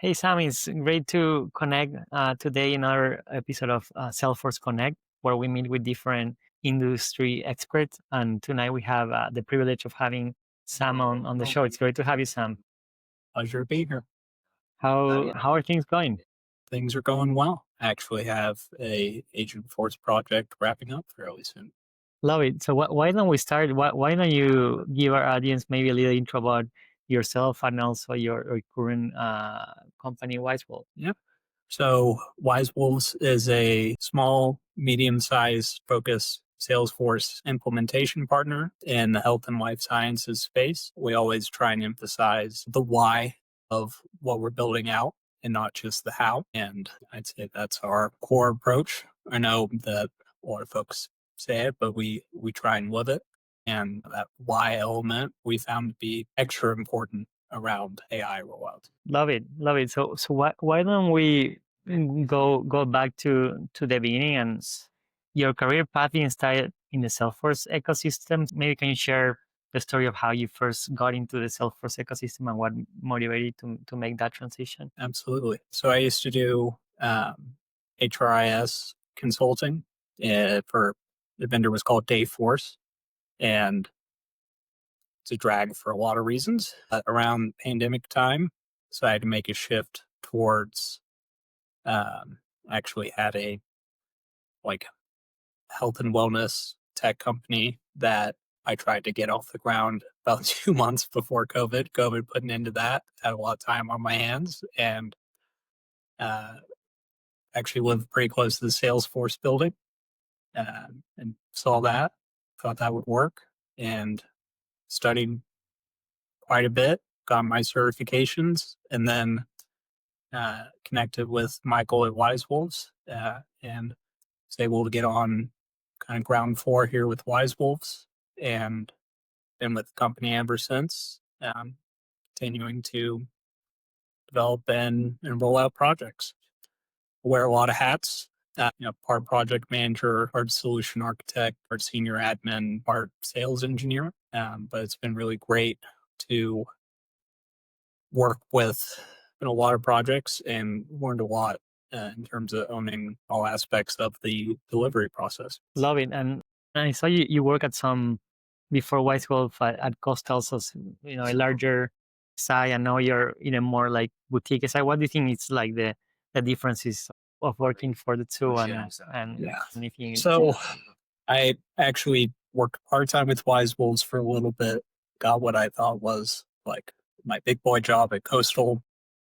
Hey Sam, it's great to connect today in our episode of Salesforce Connect, where we meet with different industry experts. And tonight we have the privilege of having Sam on the show. It's great to have you, Sam. Pleasure to be here. How are things going? Things are going well. I actually have a Agentforce project wrapping up fairly soon. Love it. So why don't we start? Why don't you give our audience maybe a little intro about yourself and also your current company, WiseWolves? Yeah. So WiseWolves is a small, medium-sized focused Salesforce implementation partner in the health and life sciences space. We always try and emphasize the why of what we're building out and not just the how. And I'd say that's our core approach. I know that a lot of folks say it, but we try and live it. And that why element we found to be extra important around AI rollout. Love it, love it. So why don't we go back to the beginning and your career path started in the Salesforce ecosystem. Maybe can you share the story of how you first got into the Salesforce ecosystem and what motivated you to make that transition? Absolutely. So I used to do HRIS consulting for the vendor was called Dayforce, and it's a drag for a lot of reasons. Around pandemic time, so I had to make a shift towards actually had a like health and wellness tech company that I tried to get off the ground about 2 months before COVID. COVID put an end to that. Had a lot of time on my hands and uh, actually lived pretty close to the Salesforce building and saw that, thought that would work, and studied quite a bit, got my certifications, and then connected with Michael at WiseWolves and was able to get on kind of ground floor here with WiseWolves and been with the company ever since, continuing to develop and roll out projects. Wear a lot of hats. Part project manager, part solution architect, part senior admin, part sales engineer. But it's been really great to work with in a lot of projects and learned a lot in terms of owning all aspects of the delivery process. Love it. And I saw you work at some before WiseWolf at Costels, a larger size. I know you're in a more like boutique side. What do you think is like the differences of working for the two and Yeah. anything? So I actually worked part-time with WiseWolves for a little bit, got what I thought was like my big boy job at Coastal.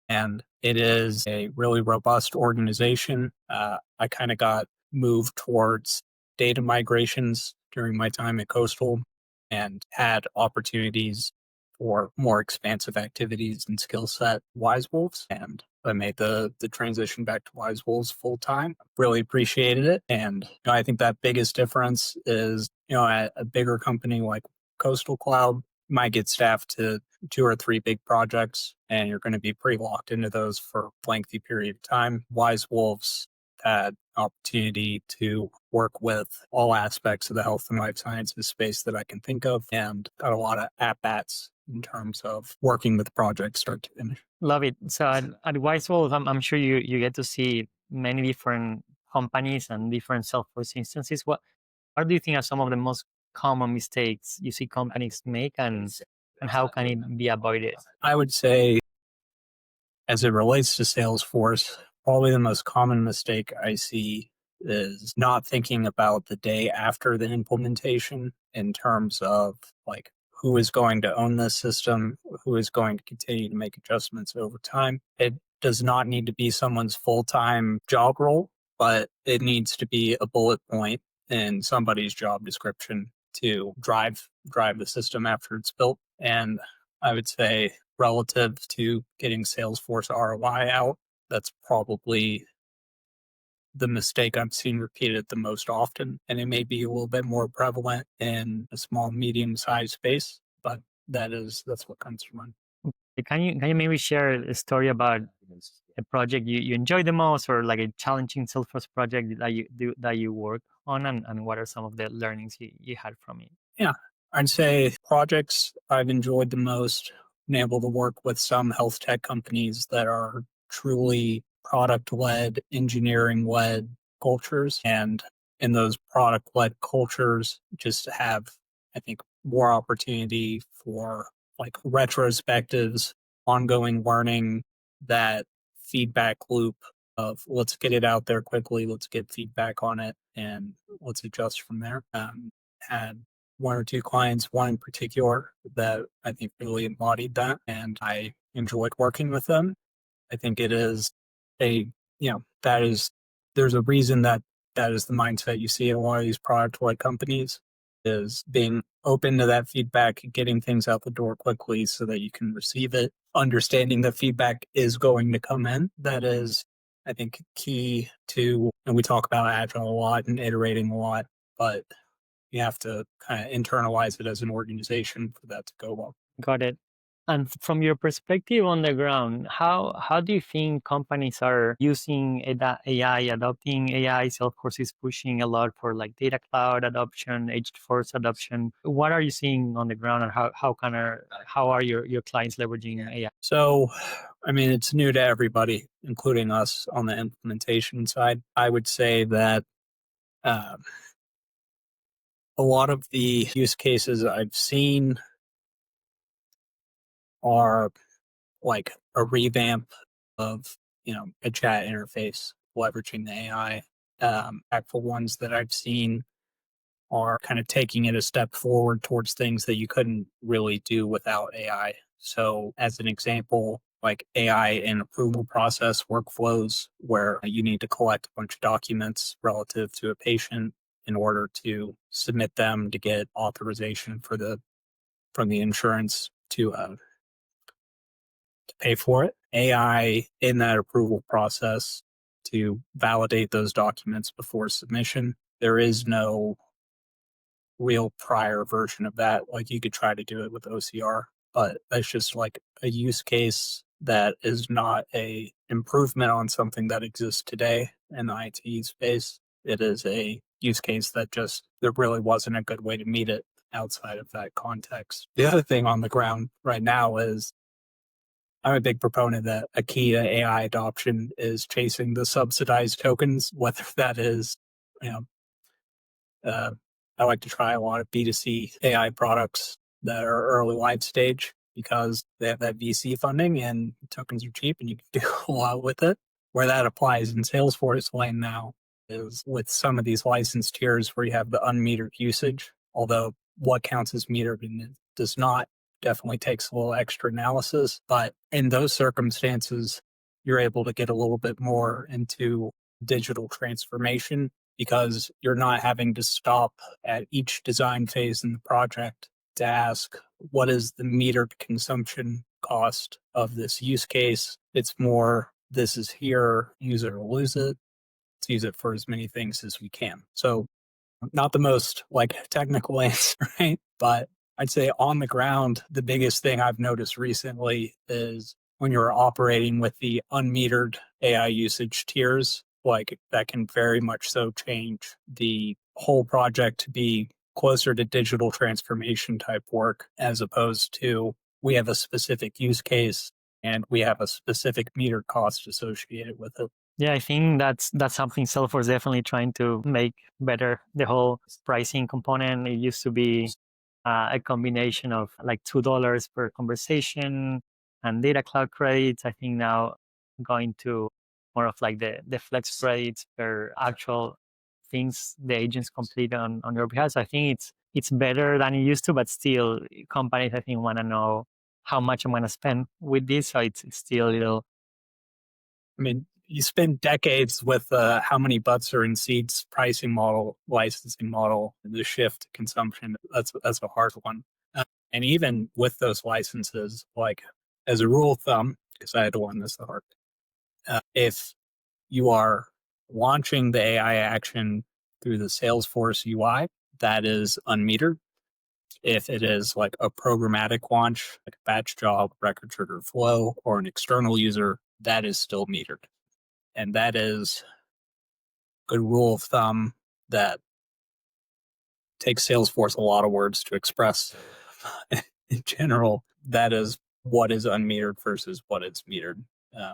And it is a really robust organization. I kind of got moved towards data migrations during my time at Coastal and had opportunities for more expansive activities and skill set WiseWolves. And I made the transition back to WiseWolves full time. Really appreciated it. And I think that biggest difference is, at a bigger company like Coastal Cloud, you might get staffed to 2 or 3 big projects and you're going to be pretty locked into those for a lengthy period of time. WiseWolves had opportunity to work with all aspects of the health and life sciences space that I can think of and got a lot of at-bats in terms of working with projects start to finish. Love it. So at WiseWolf, I'm sure you get to see many different companies and different Salesforce instances. What do you think are some of the most common mistakes you see companies make and how can it be avoided? I would say, as it relates to Salesforce, probably the most common mistake I see is not thinking about the day after the implementation in terms of like who is going to own this system, who is going to continue to make adjustments over time. It does not need to be someone's full-time job role, but it needs to be a bullet point in somebody's job description to drive the system after it's built. And I would say relative to getting Salesforce ROI out, that's probably the mistake I'm seeing repeated the most often. And it may be a little bit more prevalent in a small, medium-sized space, but that's what comes to mind. Can you maybe share a story about a project you enjoy the most or like a challenging Salesforce project that you work on and what are some of the learnings you had from it? Yeah, I'd say projects I've enjoyed the most, been able to work with some health tech companies that are truly product-led, engineering-led cultures. And in those product-led cultures, just have, I think, more opportunity for like retrospectives, ongoing learning, that feedback loop of let's get it out there quickly, let's get feedback on it, and let's adjust from there. Had one or two clients, one in particular, that I think really embodied that, and I enjoyed working with them. I think it is a, that is, there's a reason that that is the mindset you see in a lot of these product-led companies, is being open to that feedback, getting things out the door quickly so that you can receive it, understanding that feedback is going to come in. That is, I think, key to, and we talk about agile a lot and iterating a lot, but you have to kind of internalize it as an organization for that to go well. Got it. And from your perspective on the ground, how do you think companies are using AI, adopting AI? Salesforce is pushing a lot for like data cloud adoption, Agentforce adoption. What are you seeing on the ground, and how are your clients leveraging AI? So, I mean, it's new to everybody, including us on the implementation side. I would say that uh, a lot of the use cases I've seen are like a revamp of, a chat interface, leveraging the AI. Actual ones that I've seen are kind of taking it a step forward towards things that you couldn't really do without AI. So, as an example, like AI in approval process workflows, where you need to collect a bunch of documents relative to a patient in order to submit them to get authorization from the insurance to pay for it. AI in that approval process to validate those documents before submission. There is no real prior version of that. Like, you could try to do it with OCR, but that's just like a use case that is not a improvement on something that exists today in the IT space. It is a use case that just, there really wasn't a good way to meet it outside of that context. The other thing on the ground right now is, I'm a big proponent that a key to AI adoption is chasing the subsidized tokens, whether that is, you know, I like to try a lot of B2C AI products that are early life stage because they have that VC funding and tokens are cheap and you can do a lot with it. Where that applies in Salesforce lane now is with some of these license tiers where you have the unmetered usage, although what counts as metered and it does not, definitely takes a little extra analysis. But in those circumstances, you're able to get a little bit more into digital transformation because you're not having to stop at each design phase in the project to ask, what is the metered consumption cost of this use case? It's more, this is here, use it or lose it. Let's use it for as many things as we can. So, not the most like technical answer, right? But I'd say on the ground, the biggest thing I've noticed recently is when you're operating with the unmetered AI usage tiers, like that can very much so change the whole project to be closer to digital transformation type work, as opposed to we have a specific use case and we have a specific metered cost associated with it. Yeah, I think that's something Salesforce definitely trying to make better. The whole pricing component. It used to be a combination of like $2 per conversation and data cloud credits. I think now going to more of like the flex credits per actual things the agents complete on your behalf. So I think it's better than it used to, but still companies I think want to know how much I'm going to spend with this. So it's still a little. I mean, you spend decades with how many butts are in seats pricing model, licensing model, and the shift to consumption. That's a hard one. And even with those licenses, like as a rule of thumb, because I had to learn this the hard way, if you are launching the AI action through the Salesforce UI, that is unmetered. If it is like a programmatic launch, like a batch job, record trigger flow, or an external user, that is still metered. And that is a good rule of thumb that takes Salesforce a lot of words to express. In general, that is what is unmetered versus what is metered.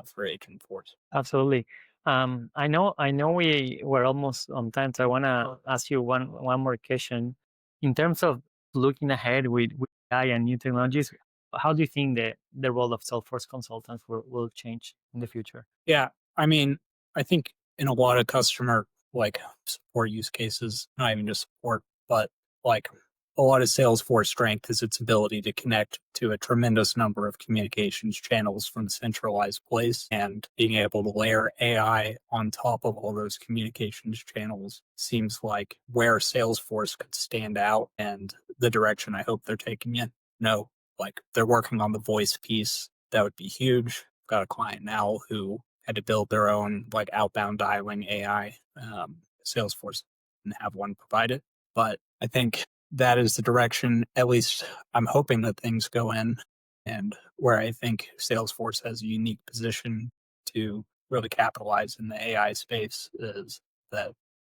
for Agentforce. Absolutely. I know we were almost on time, so I want to ask you one more question. In terms of looking ahead with AI and new technologies, how do you think the role of Salesforce consultants will change in the future? Yeah, I mean, I think in a lot of customer like support use cases, not even just support, but like a lot of Salesforce strength is its ability to connect to a tremendous number of communications channels from a centralized place, and being able to layer AI on top of all those communications channels seems like where Salesforce could stand out and the direction I hope they're taking it. No, like they're working on the voice piece. That would be huge. Got a client now who had to build their own like outbound dialing AI. Salesforce didn't have one provided, but I think that is the direction, at least I'm hoping that things go in, and where I think Salesforce has a unique position to really capitalize in the AI space is that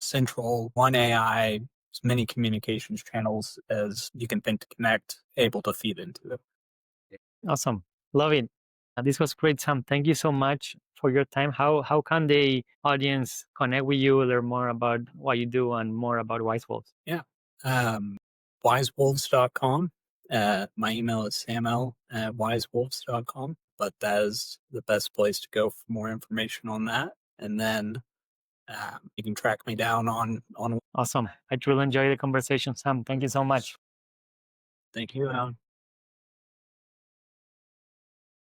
central one AI, as many communications channels as you can think to connect, able to feed into it. Awesome. Love it. This was great, Sam. Thank you so much for your time. How can the audience connect with you, learn more about what you do and more about WiseWolves? Yeah. Um, WiseWolves.com. My email is saml@wisewolves.com, but that is the best place to go for more information on that. And then you can track me down on. Awesome. I truly enjoyed the conversation, Sam. Thank you so much. Thank you, Alan.